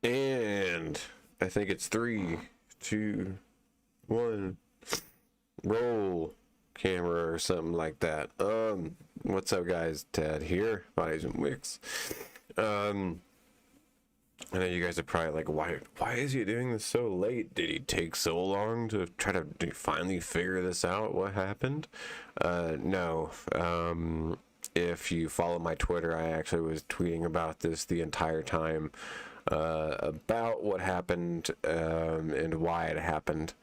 And I think it's 3, 2, 1. Roll camera or something like that. What's up, guys? Ted here, Bodies and Wicks. I know you guys are probably like, why is he doing this so late? Did he take so long to try to finally figure this out? What happened? No. If you follow my Twitter, I actually was tweeting about this the entire time, about what happened, and why it happened.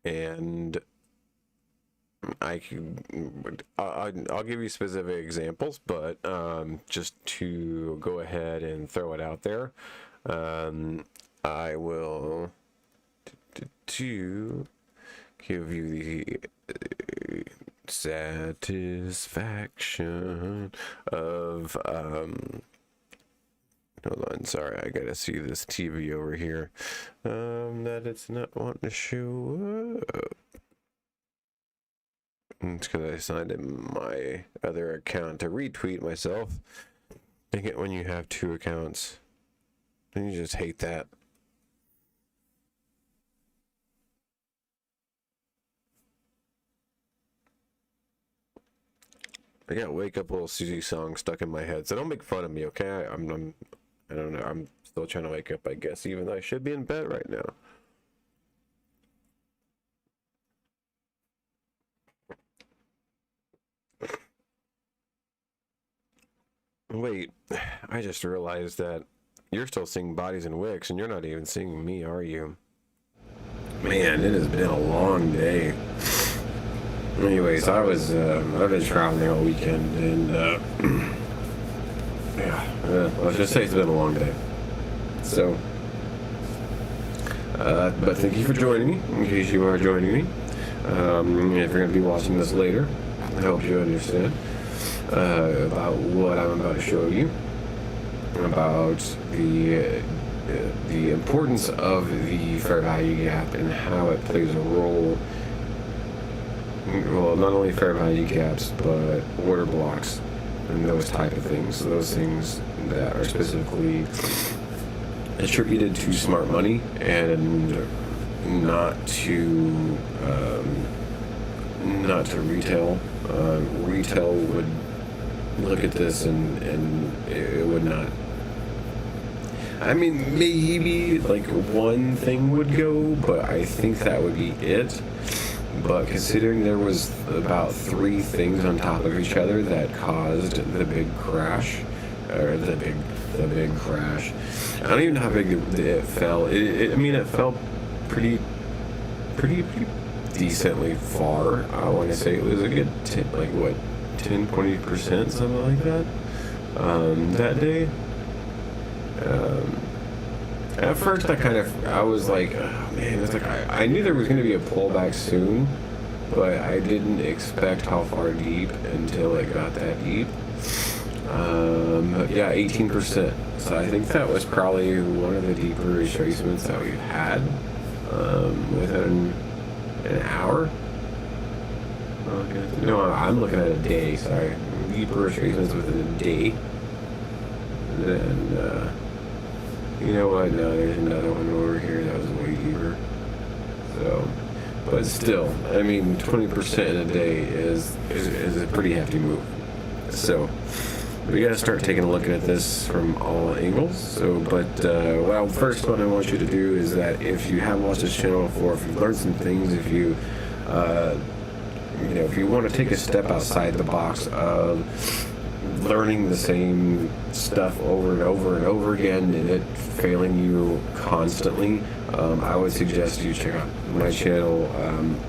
And I'll give you specific examples, but just to go ahead and throw it out there, I will to give you the satisfaction of hold on, sorry, I gotta see this TV over here, that it's not wanting to show up. It's because I signed in my other account to retweet myself. Dang it, when you have 2 accounts, then you just hate that. I got Wake Up Little Susie song stuck in my head, so don't make fun of me, okay? I don't know, I'm still trying to wake up, I guess, even though I should be in bed right now. Wait, I just realized that you're still seeing Bodies and Wicks, and you're not even seeing me, are you? Man, it has been a long day. Anyways, I've been traveling all weekend, and yeah, let's just say it's been a long day. So, but thank you for joining me, in case you are joining me. If you're going to be watching this later, I hope you understand about what I'm about to show you, about the importance of the fair value gap and how it plays a role. Well, not only fair value gaps, but order blocks and those type of things. So those things that are specifically attributed to smart money and not to retail. Retail would look at this and it would not. I mean, maybe like one thing would go, but I think that would be it. But considering there was about 3 things on top of each other that caused the big crash, or the big crash. I don't even know how big it fell. I mean, it fell pretty decently far. I want to say it was a good 10-20%, something like that. That day. At first, I was like, oh, man, it's like I knew there was going to be a pullback soon, but I didn't expect how far deep until it got that deep. Yeah, 18%. So I think that was probably one of the deeper retracements that we've had within an hour. No, I'm looking at a day. Sorry, deeper retracements within a day. Then. You know what? No, there's another one over here that was way deeper. So, but still, I mean, 20% in a day is a pretty hefty move. So, we gotta start taking a look at this from all angles. So, but well, first, what I want you to do is that if you haven't watched this channel before, if you've learned some things, if you if you want to take a step outside the box of learning the same stuff over and over and over again and it failing you constantly, I would suggest you check out my channel.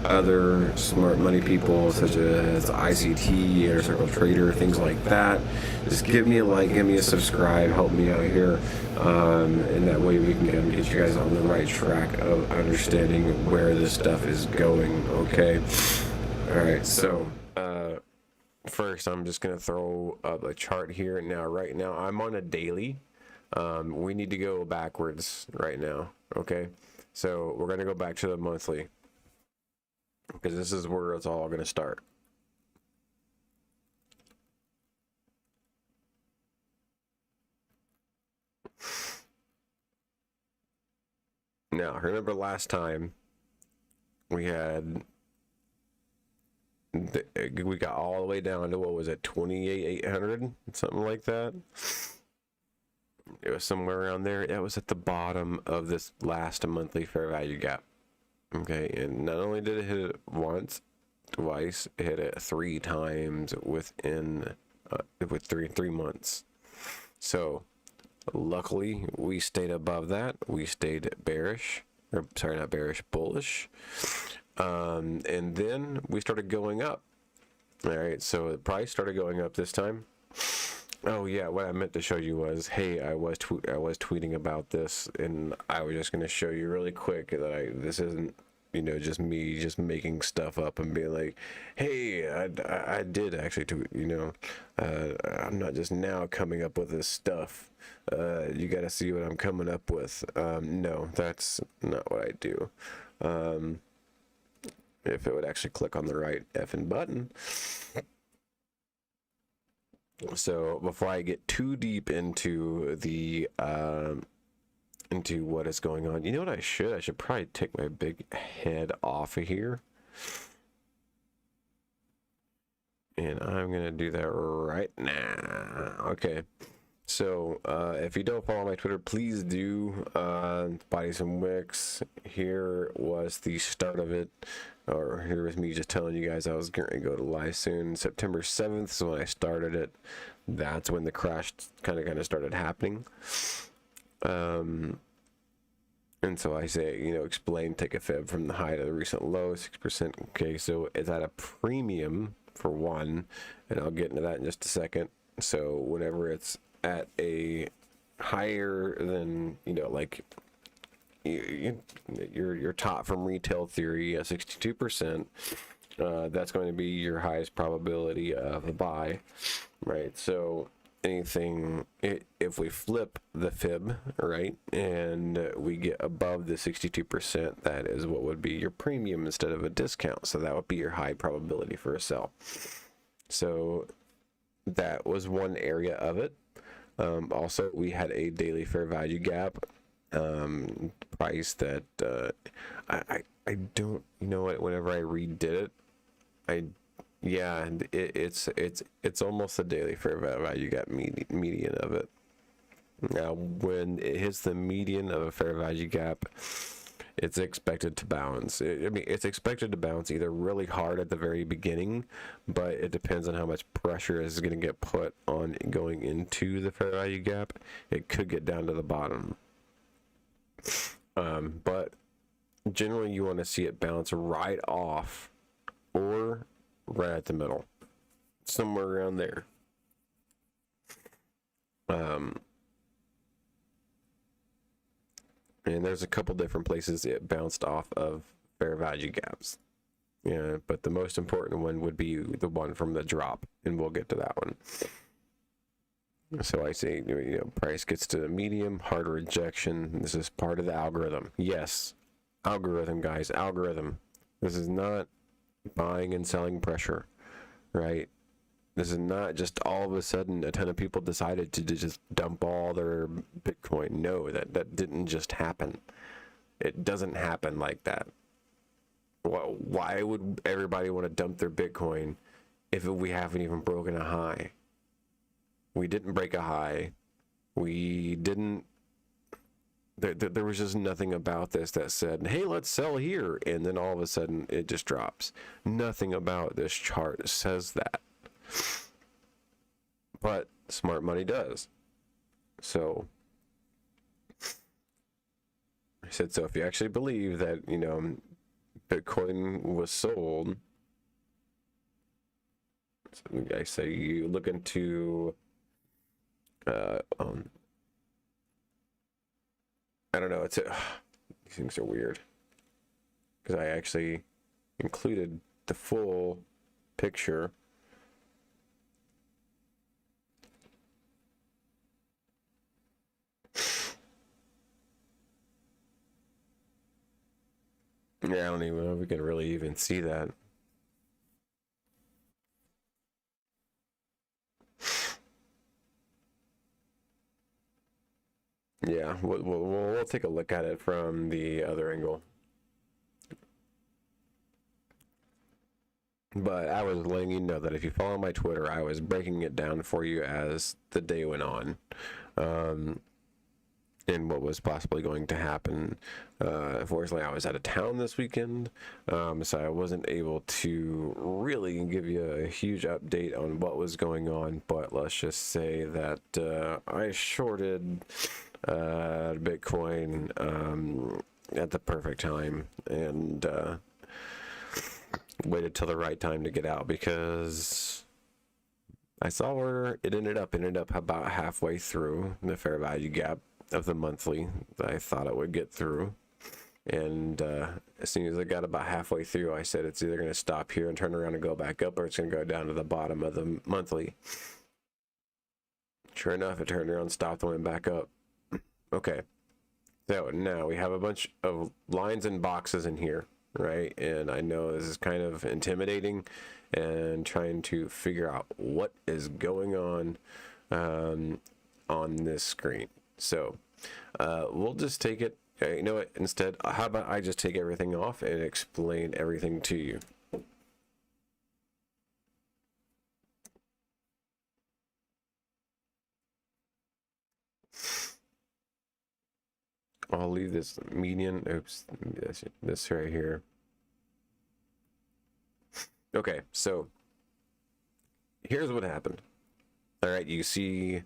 Other smart money people such as ICT, Inner Circle Trader, things like that. Just give me a like, give me a subscribe, help me out here, and that way we can get you guys on the right track of understanding where this stuff is going. Okay. All right. So. First, I'm just going to throw up a chart here. Now, right now, I'm on a daily. We need to go backwards right now, okay? So we're going to go back to the monthly because this is where it's all going to start. Now, remember last time we got all the way down to, what was it, 28,800, something like that. It was somewhere around there. That was at the bottom of this last monthly fair value gap. Okay, and not only did it hit it once, twice, it hit it 3 times within with three months. So luckily we stayed above that. We stayed bearish, or sorry, not bearish, bullish. And then we started going up. All right, so the price started going up this time. Oh yeah, what I meant to show you was, hey, I was tweeting about this, and I was just going to show you really quick that this isn't, you know, just me just making stuff up and being like, hey, I did actually tweet, you know, I'm not just now coming up with this stuff. You got to see what I'm coming up with. No, that's not what I do. If it would actually click on the right effing button. So before I get too deep into the into what is going on, you know what I should probably take my big head off of here, and I'm gonna do that right now. Okay, so if you don't follow my Twitter, please do. Buy some wicks. Here was the start of it. Or here was me just telling you guys I was going to go to live soon. September 7th is when I started it. That's when the crash kind of started happening. And so I say, you know, explain, take a fib from the high to the recent low, 6%. Okay, so it's at a premium for one, and I'll get into that in just a second. So whenever it's at a higher than, you know, like your top from retail theory, 62%, that's going to be your highest probability of a buy, right? So anything, if we flip the fib, right, and we get above the 62%, that is what would be your premium instead of a discount. So that would be your high probability for a sell. So that was one area of it. Also, we had a daily fair value gap price that I don't, you know what, whenever I redid it, it's almost a daily fair value gap median of it. Now when it hits the median of a fair value gap, it's expected to bounce. I mean, it's expected to bounce either really hard at the very beginning, but it depends on how much pressure is going to get put on going into the fair value gap. It could get down to the bottom. But generally you want to see it bounce right off or right at the middle, somewhere around there. And there's a couple different places it bounced off of fair value gaps. Yeah, but the most important one would be the one from the drop, and we'll get to that one. So I say, you know, price gets to the medium, hard rejection. This is part of the algorithm. Yes, algorithm, guys, algorithm. This is not buying and selling pressure, right? This is not just all of a sudden a ton of people decided to just dump all their Bitcoin. No, that didn't just happen. It doesn't happen like that. Why would everybody want to dump their Bitcoin if we haven't even broken a high? We didn't break a high. We didn't. There was just nothing about this that said, hey, let's sell here. And then all of a sudden it just drops. Nothing about this chart says that. But smart money does. So I said, so if you actually believe that, you know, Bitcoin was sold, so I say you look into I don't know, these things are weird because I actually included the full picture. Yeah, I don't even know if we can really even see that. Yeah, we'll take a look at it from the other angle. But I was letting you know that if you follow my Twitter, I was breaking it down for you as the day went on, and what was possibly going to happen. Unfortunately, I was out of town this weekend, so I wasn't able to really give you a huge update on what was going on. But let's just say that I shorted Bitcoin at the perfect time, and waited till the right time to get out, because I saw where it ended up. It ended up about halfway through the fair value gap of the monthly that I thought it would get through. And as soon as I got about halfway through, I said it's either going to stop here and turn around and go back up, or it's going to go down to the bottom of the monthly. Sure enough, it turned around, stopped, and went back up. Okay, so now we have a bunch of lines and boxes in here, right? And I know this is kind of intimidating, and trying to figure out what is going on this screen. So we'll just take it. You know what? Instead, how about I just take everything off and explain everything to you. I'll leave this median. Oops, this right here. Okay, so here's what happened. All right, you see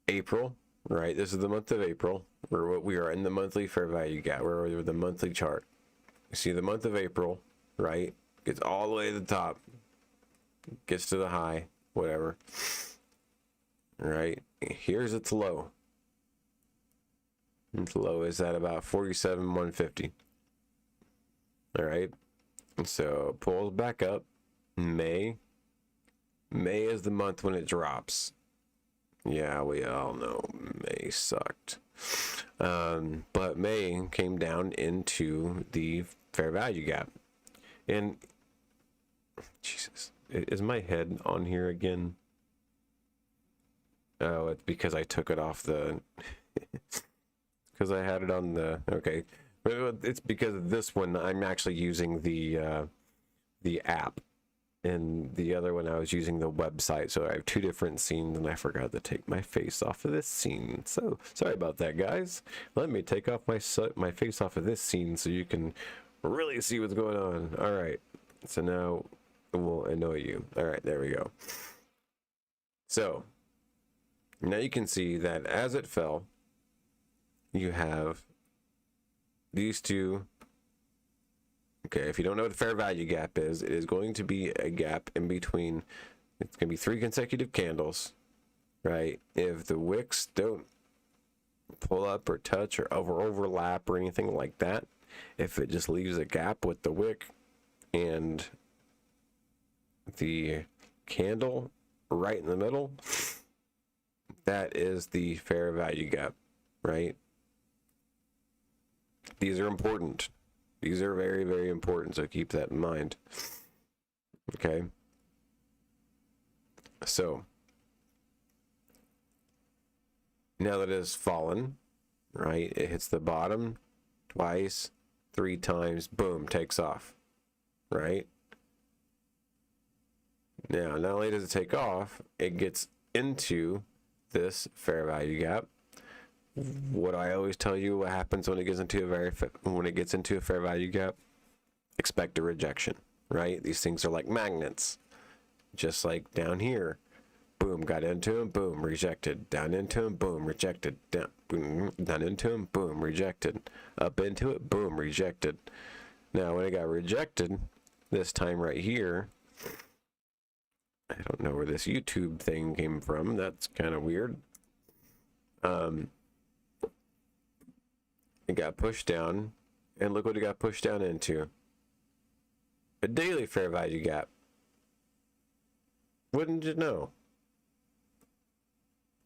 April, right? This is the month of April. We are in the monthly fair value gap. We're over the monthly chart. You see the month of April, right? Gets all the way to the top, gets to the high, whatever. All right, here's its low. Its low is at about 47,150. All right, so pulls back up. May is the month when it drops. Yeah, we all know May sucked. But May came down into the fair value gap. And Jesus, is my head on here again? Oh, it's because I took it off the because I had it on the okay. It's because of this one I'm actually using the app, and the other one I was using the website. So I have two different scenes, and I forgot to take my face off of this scene. So sorry about that, guys. Let me take off my face off of this scene so you can really see what's going on. All right. So now it will annoy you. All right, there we go. So now you can see that as it fell, you have these two. Okay, if you don't know what the fair value gap is, it is going to be a gap in between. It's going to be 3 consecutive candles, right? If the wicks don't pull up or touch or overlap or anything like that, if it just leaves a gap with the wick and the candle right in the middle, that is the fair value gap, right? These are important. These are very, very important, so keep that in mind. Okay. So now that it has fallen, right? It hits the bottom twice, 3 times, boom, takes off, right? Now, not only does it take off, it gets into this fair value gap. What I always tell you, what happens when it gets into a fair value gap, expect a rejection, right? These things are like magnets, just like down here. Boom, got into him, boom, rejected. Down into him, boom, rejected. Down into him, boom, rejected. Up into it, boom, rejected. Now, when it got rejected, this time right here, I don't know where this YouTube thing came from. That's kind of weird. It got pushed down, and look what it got pushed down into. A daily fair value gap. Wouldn't you know?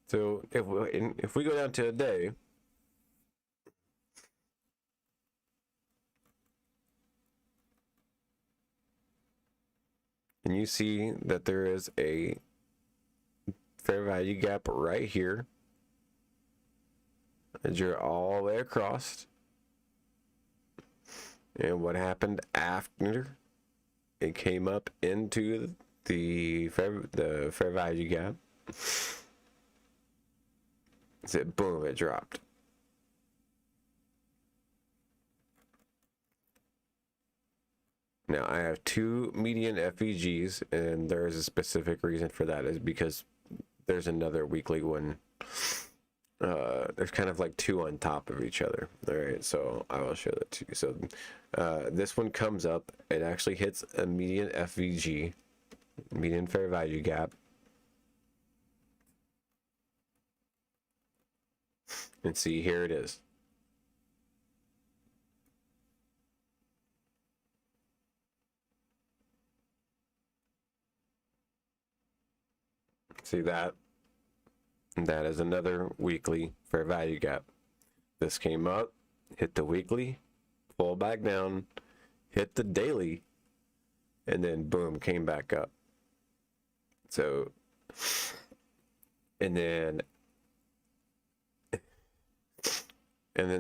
So if we go down to a day, and you see that there is a fair value gap right here, I drew it all the way across. And what happened after it came up into the fair value gap? Boom, it dropped. Now I have two median FVGs, and there's a specific reason for that, is because there's another weekly one. There's kind of like two on top of each other. All right, so I will show that to you. So this one comes up, it actually hits a median FVG, median fair value gap. And see, here it is. See that? That is another weekly fair value gap. This came up, hit the weekly, pull back down, hit the daily, and then boom, came back up. So, and then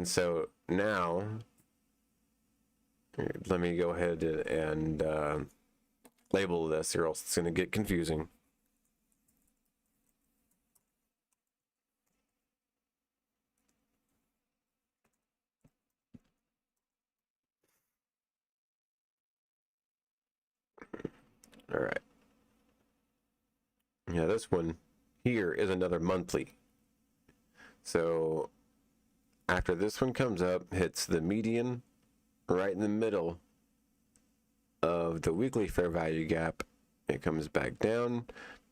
so now, let me go ahead and label this, or else it's going to get confusing. All right. Yeah, this one here is another monthly. So after this one comes up, hits the median right in the middle of the weekly fair value gap, it comes back down,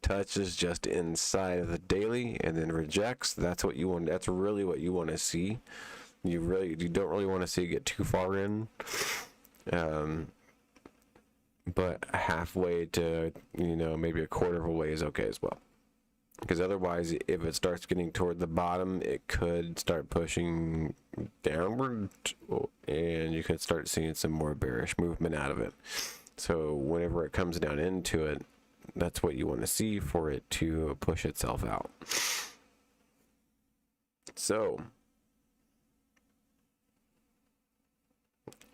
touches just inside of the daily, and then rejects. That's what you want. That's really what you want to see. You don't really want to see it get too far in. But halfway to, maybe a quarter of a way is okay as well. Because otherwise, if it starts getting toward the bottom, it could start pushing downward, and you could start seeing some more bearish movement out of it. So whenever it comes down into it, that's what you want to see for it to push itself out. So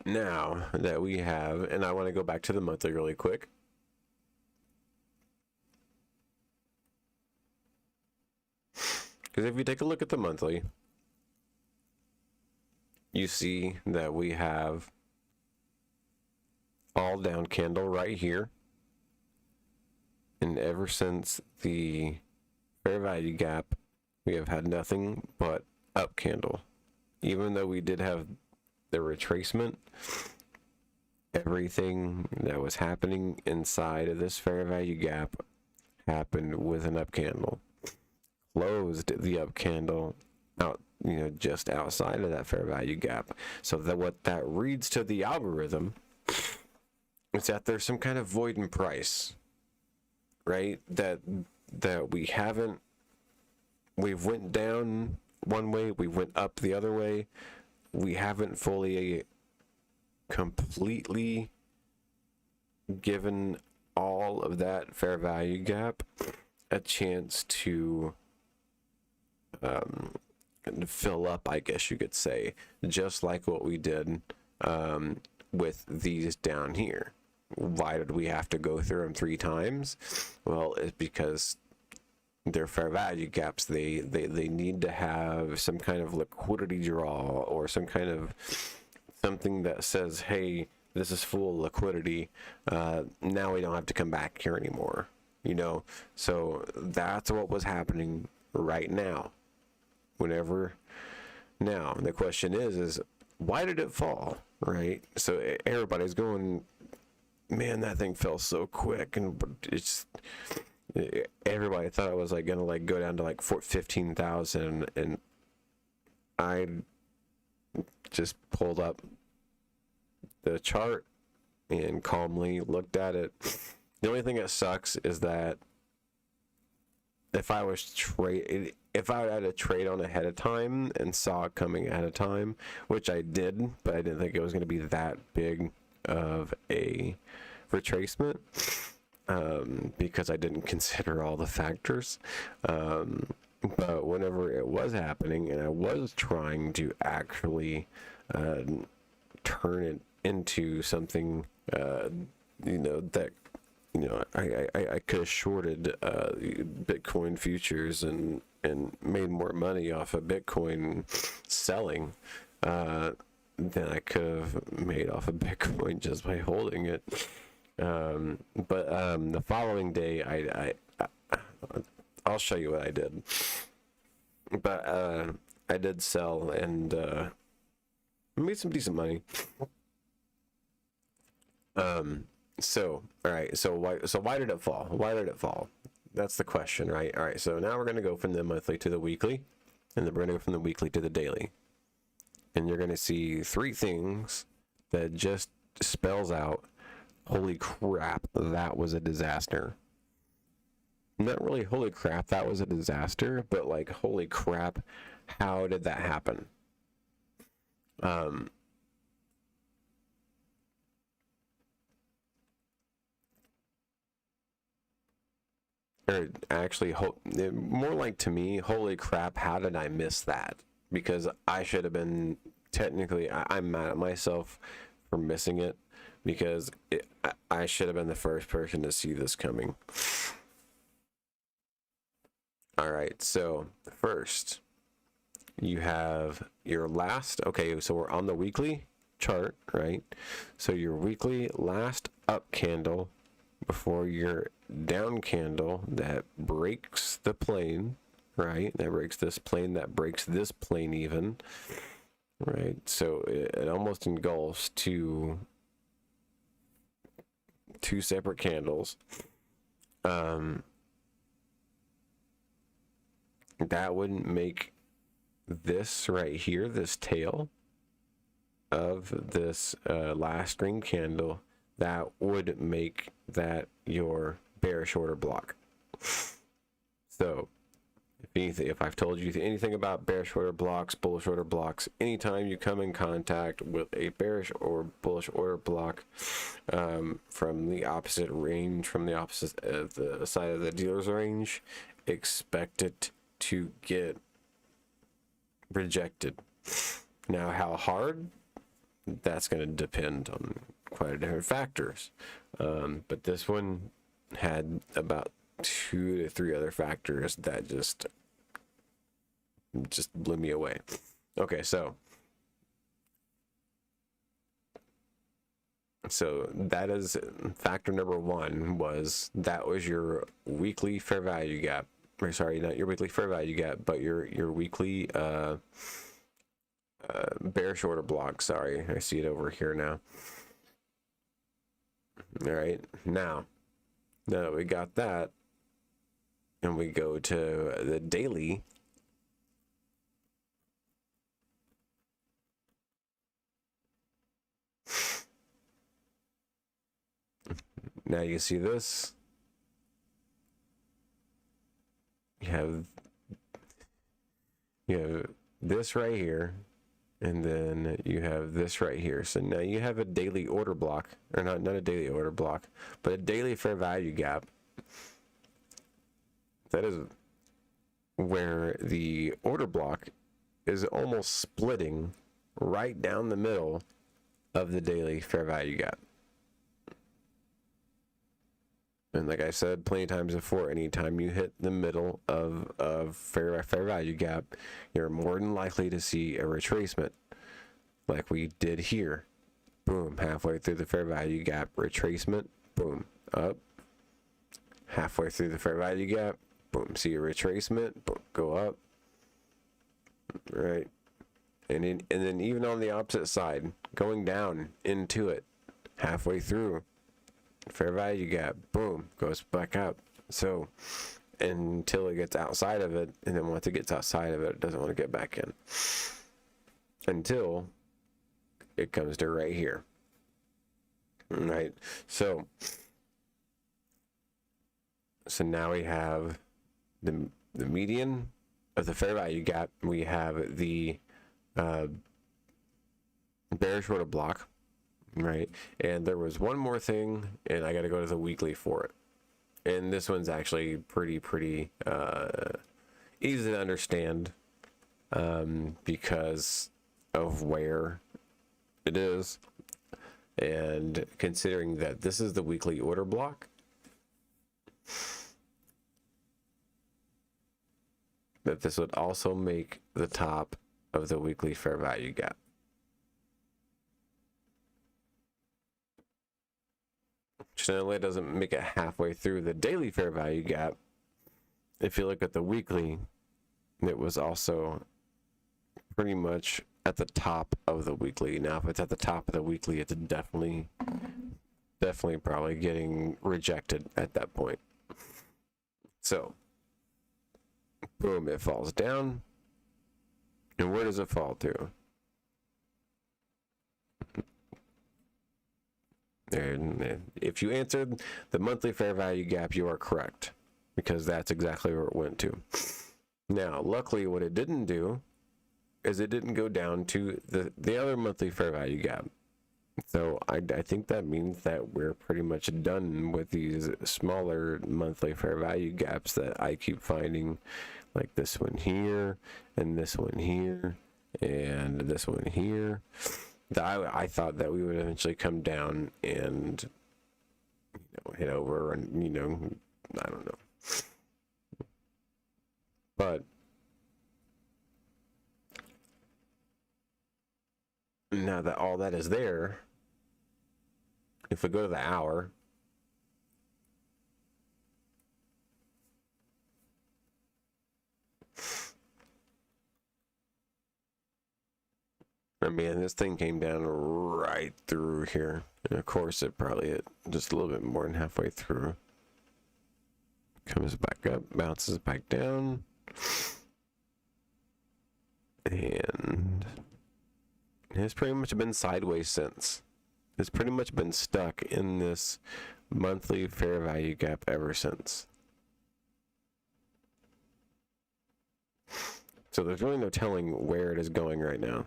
now that we have, and I want to go back to the monthly really quick. Because if you take a look at the monthly, you see that we have fall down candle right here. And ever since the fair value gap, we have had nothing but up candle. Even though we did have the retracement, everything that was happening inside of this fair value gap happened with an up candle. Closed the up candle out, just outside of that fair value gap. So that what that reads to the algorithm is that there's some kind of void in price, right? That we've went down one way, we went up the other way. We haven't fully completely given all of that fair value gap a chance to fill up, I guess you could say, just like what we did with these down here. Why did we have to go through them 3 times? Well, it's because they're fair value gaps. They need to have some kind of liquidity draw, or some kind of something that says, hey, this is full liquidity. Now we don't have to come back here anymore. So that's what was happening right now. Now the question is why did it fall, right? So everybody's going, man, that thing fell so quick, and everybody thought it was gonna go down to 15,000, and I just pulled up the chart and calmly looked at it. The only thing that sucks is that if I had a trade on ahead of time and saw it coming ahead of time, which I did, but I didn't think it was going to be that big of a retracement, because I didn't consider all the factors. But whenever it was happening and I was trying to actually turn it into something, that, I could have shorted Bitcoin futures and made more money off of Bitcoin selling than I could have made off of Bitcoin just by holding it. But the following day, I'll show you what I did. But I did sell and made some decent money. So all right. So why did it fall? Why did it fall? That's the question, right? All right. So now we're gonna go from the monthly to the weekly, and then we're gonna go from the weekly to the daily, and you're gonna see three things that just spells out, holy crap, that was a disaster. Not really holy crap, that was a disaster, but like, holy crap, how did that happen? Or actually, more like, to me, holy crap, how did I miss that? Because I should have been, technically, I'm mad at myself for missing it, because I should have been the first person to see this coming. All right, so first you have your last, okay, so we're on the weekly chart, right? So your weekly last up candle before your down candle that breaks the plane, right? That breaks this plane, that breaks this plane even, right? So it almost engulfs two separate candles. That wouldn't make this right here, this tail of this last green candle, that would make that your bearish order block. So if I've told you anything about bearish order blocks, bullish order blocks, anytime you come in contact with a bearish or bullish order block from the opposite range, from the opposite the side of the dealer's range, expect it to get rejected. Now, how hard? That's going to depend on quite a different factors. But this one had about 2 to 3 other factors that just blew me away. Okay, so that is factor number 1, was that was your weekly fair value gap. Or sorry, not your weekly fair value gap, but your weekly bearish order block. Sorry, I see it over here now. All right, now that we got that, and we go to the daily. Now you see this. You have this right here, and then you have this right here. So now you have a daily order block, or not a daily order block, but a daily fair value gap. That is where the order block is almost splitting right down the middle of the daily fair value gap. And like I said plenty of times before, anytime you hit the middle of fair value gap, you're more than likely to see a retracement, like we did here. Boom, halfway through the fair value gap, retracement, boom, up. Halfway through the fair value gap, boom, see a retracement, boom, go up. Right, and then even on the opposite side, going down into it, halfway through fair value gap, boom, goes back up. So until it gets outside of it, and then once it gets outside of it, it doesn't want to get back in until it comes to right here. Right, so now we have the median of the fair value gap. We have the bearish order block. Right, and there was one more thing, and I got to go to the weekly for it. And this one's actually pretty easy to understand because of where it is, and considering that this is the weekly order block, that this would also make the top of the weekly fair value gap. Generally, it doesn't make it halfway through the daily fair value gap. If you look at the weekly, it was also pretty much at the top of the weekly. Now, if it's at the top of the weekly, it's definitely probably getting rejected at that point. So, boom, it falls down. And where does it fall to? And if you answered the monthly fair value gap, you are correct, because that's exactly where it went to. Now, luckily, what it didn't do is it didn't go down to the other monthly fair value gap. So I think that means that we're pretty much done with these smaller monthly fair value gaps that I keep finding, like this one here, and this one here, and this one here. I thought that we would eventually come down and, you know, hit over, and, you know, I don't know. But now that all that is there, if we go to the hour, I mean, this thing came down right through here. And of course, it probably hit just a little bit more than halfway through. Comes back up, bounces back down. And it's pretty much been sideways since. It's pretty much been stuck in this monthly fair value gap ever since. So there's really no telling where it is going right now.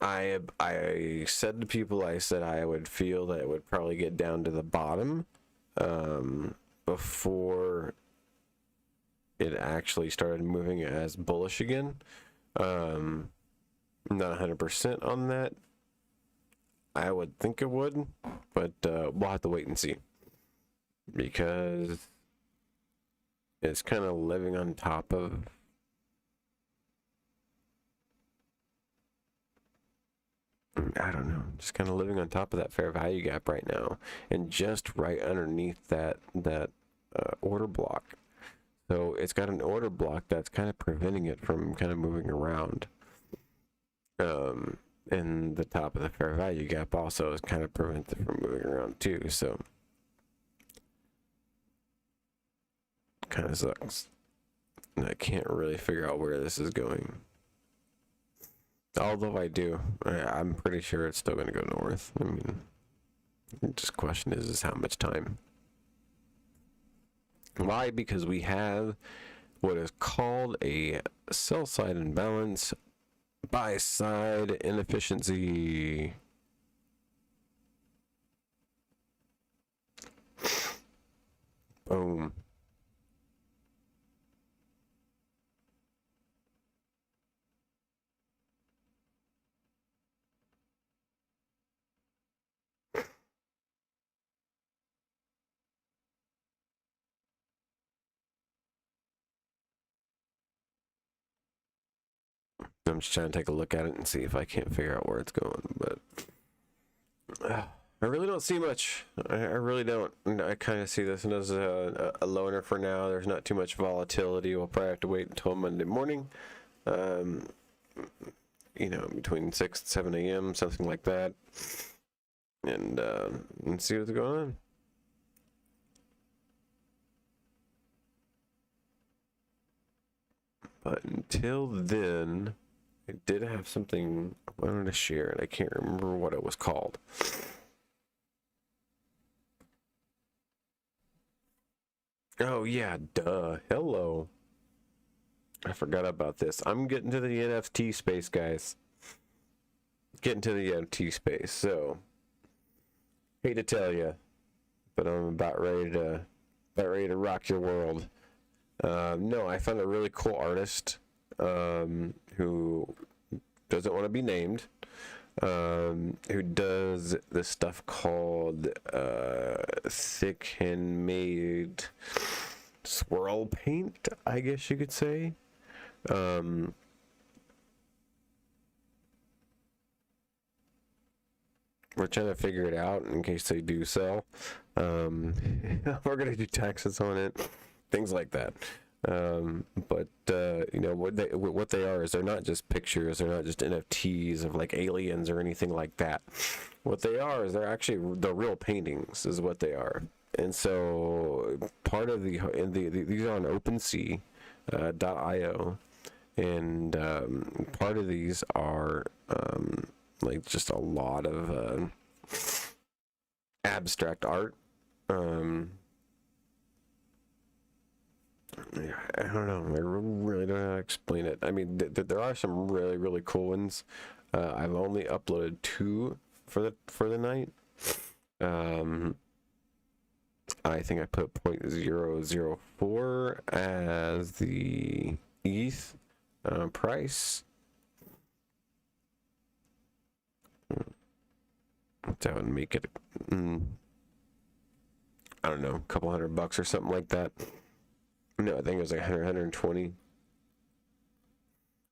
I said to people, I said I would feel that it would probably get down to the bottom before it actually started moving as bullish again. Not 100% on that. I would think it would, but we'll have to wait and see, because it's kind of living on top of I don't know, just kind of living on top of that fair value gap right now, and just right underneath that order block. So it's got an order block that's kind of preventing it from kind of moving around. And the top of the fair value gap also is kind of prevents it from moving around too. So kind of sucks. And I can't really figure out where this is going. Although I'm pretty sure it's still going to go north. I mean, just question is how much time. Why? Because we have what is called a sell side imbalance, buy side inefficiency. Boom. I'm just trying to take a look at it and see if I can't figure out where it's going, but I really don't see much. I really don't. I kind of see this as a loner for now. There's not too much volatility. We'll probably have to wait until Monday morning, you know, between 6 and 7 a.m., something like that, and see what's going on. But until then, I did have something I wanted to share, and I can't remember what it was called. Oh, yeah, duh. Hello. I forgot about this. I'm getting to the NFT space, guys. Getting to the NFT space. So, hate to tell you, but I'm about ready to about ready to rock your world. No, I found a really cool artist who doesn't want to be named, who does this stuff called thick handmade swirl paint, I guess you could say. We're trying to figure it out in case they do sell. We're gonna do taxes on it, things like that. But you know what they are is they're not just pictures, they're not just NFTs of like aliens or anything like that. What they are is they're actually the real paintings, is what they are. And so part of these are on OpenSea.io, and part of these are like just a lot of abstract art. I don't know. I really don't know how to explain it. I mean, there are some really cool ones. I've only uploaded 2 for the night. I think I put 0.004 as the ETH price. That would make it, I don't know, a couple $100 or something like that. No, I think it was like 120.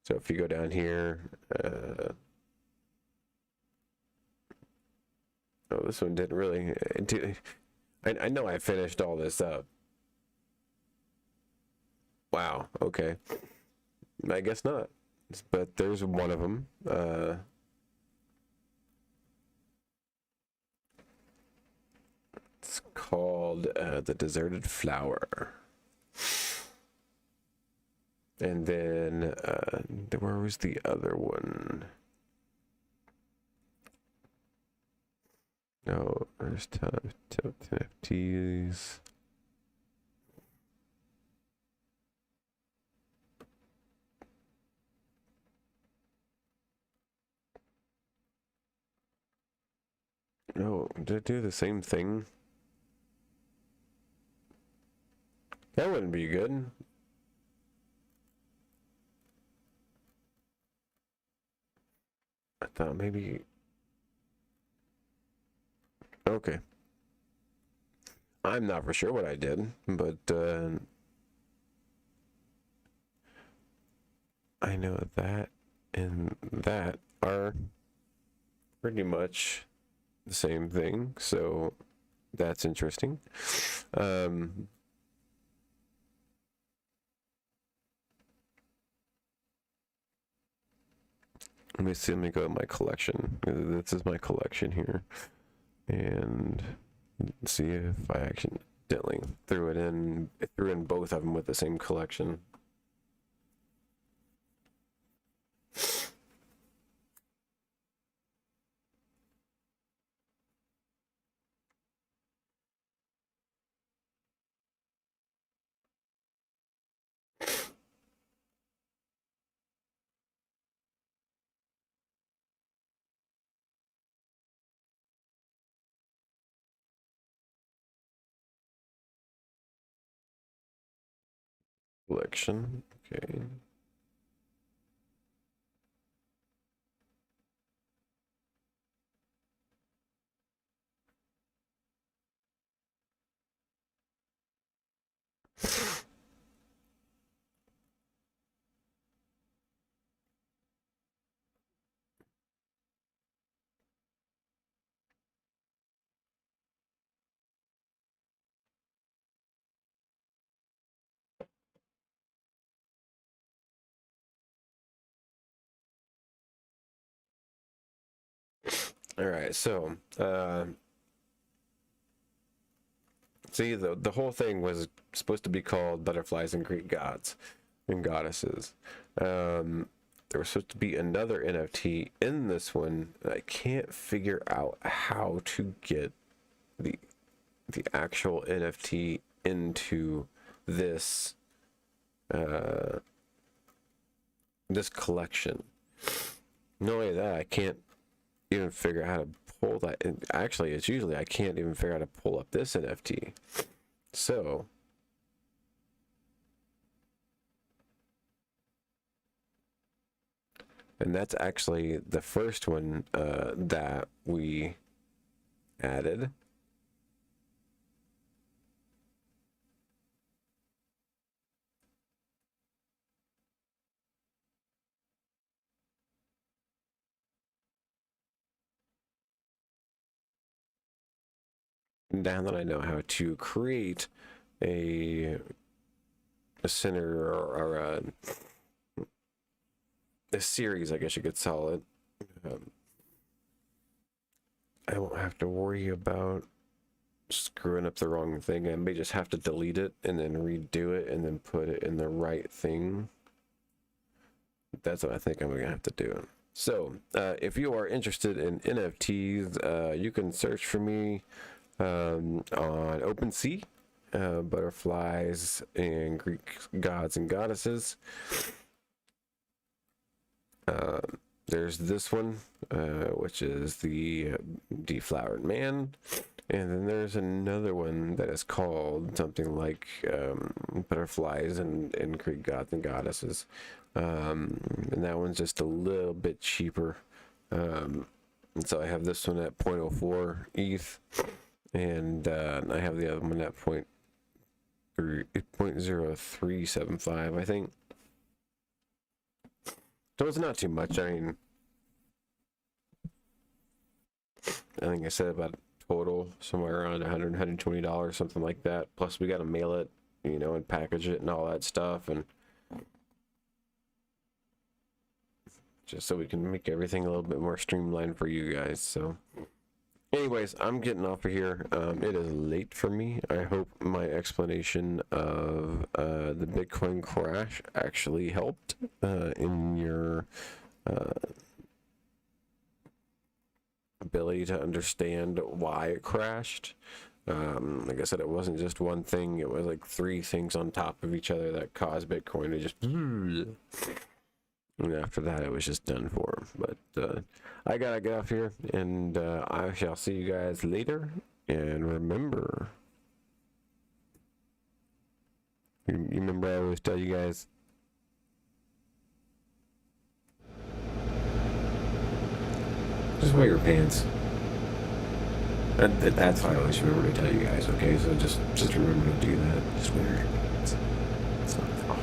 So if you go down here, oh, this one didn't really do. I know I finished all this up. Wow. Okay. I guess not. But there's one of them. It's called The Deserted Flower. And then where was the other one? No, there's NFTs. No, did it do the same thing? That wouldn't be good. I thought maybe. Okay. I'm not for sure what I did, but I know that and that are pretty much the same thing, so that's interesting. Let me see, let me go to my collection. This is my collection here. And see if I accidentally threw in both of them with the same collection. Collection, okay. All right, so see, the whole thing was supposed to be called Butterflies and Greek Gods and Goddesses. There was supposed to be another NFT in this one. I can't figure out how to get the actual NFT into this this collection. Not only that, I can't even figure out how to pull that. And actually, it's usually I can't even figure out how to pull up this NFT. So And that's actually the first one that we added. Now that I know how to create a center or a series, I guess you could call it, I won't have to worry about screwing up the wrong thing. I may just have to delete it and then redo it and then put it in the right thing. That's what I think I'm gonna have to do. So if you are interested in NFTs, you can search for me on OpenSea, butterflies and Greek gods and goddesses. There's this one, which is the deflowered man, and then there's another one that is called something like butterflies and Greek gods and goddesses, and that one's just a little bit cheaper. And so I have this one at 0.04 ETH, and I have the other one at 0.0375, I think. So it's not too much. I mean, I think I said about total somewhere around $100, $120, something like that. Plus we got to mail it, you know, and package it and all that stuff, and just so we can make everything a little bit more streamlined for you guys. So anyways, I'm getting off of here. It is late for me. I hope my explanation of the Bitcoin crash actually helped in your ability to understand why it crashed. Like I said, it wasn't just one thing. It was like 3 things on top of each other that caused Bitcoin to just... And after that, it was just done for. But I gotta get off here, and I shall see you guys later. And remember, you remember I always tell you guys, just wear your pants. That's what I always remember to tell you guys. Okay, so just remember to do that. Just wear your pants. It's not hard.